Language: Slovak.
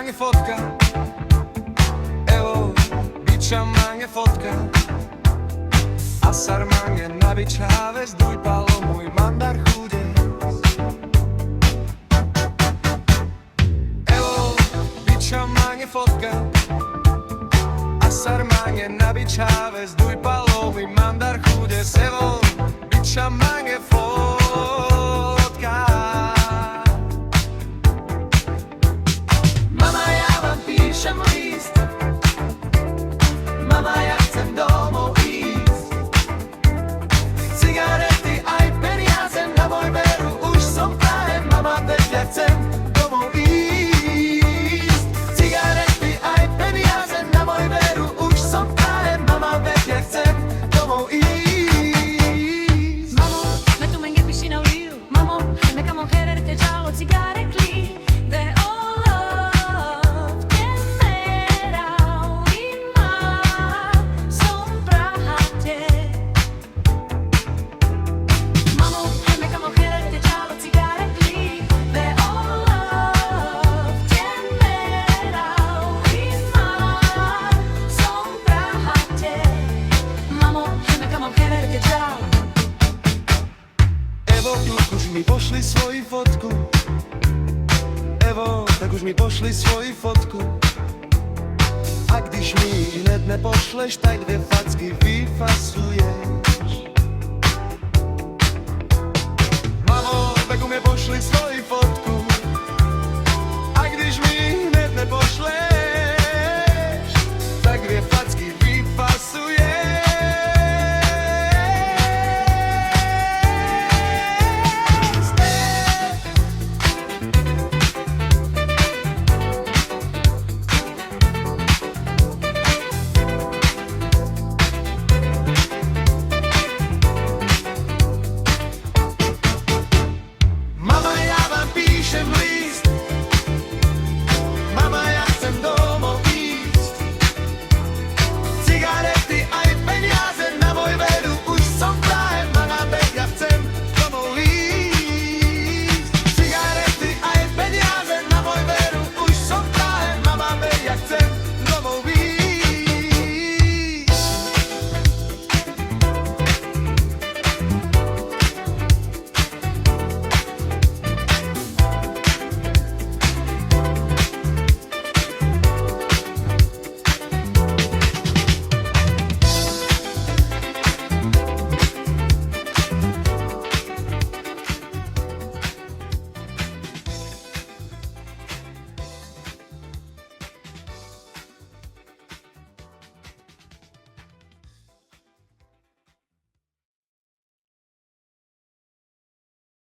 mange fotka. Evo, bića mange fotka. Asar mange nabičave, zduj palo mój mandar chudzie. Evo, bića mange fotka. Asar mange nabičave, zduj palo mój mandar chudzie. Evo, bića mange fotka. Mama, ja vám píšem list. Mama, ja chcem domov ísť. Cigarety aj peniaze na môj veru, už som prahe. Mama, veď ja chcem domov ísť. Cigarety aj peniaze na môj veru, už som prahe. Mama, veď ja chcem domov ísť. Mamo, me tu menge piscina oliu. Mamo, me camo querer te giallo cigare clean. De olov te merau ima sombrate. Mamo, me camo querer te giallo cigare clean. De olov te merau ima sombrate. Mamo, me camo querer te giallo. Evo, už mi pošli svoji fotku. Evo, tak už mi pošli svoji fotku. A když mi hned nepošleš, tak dvě facky vyfasujem.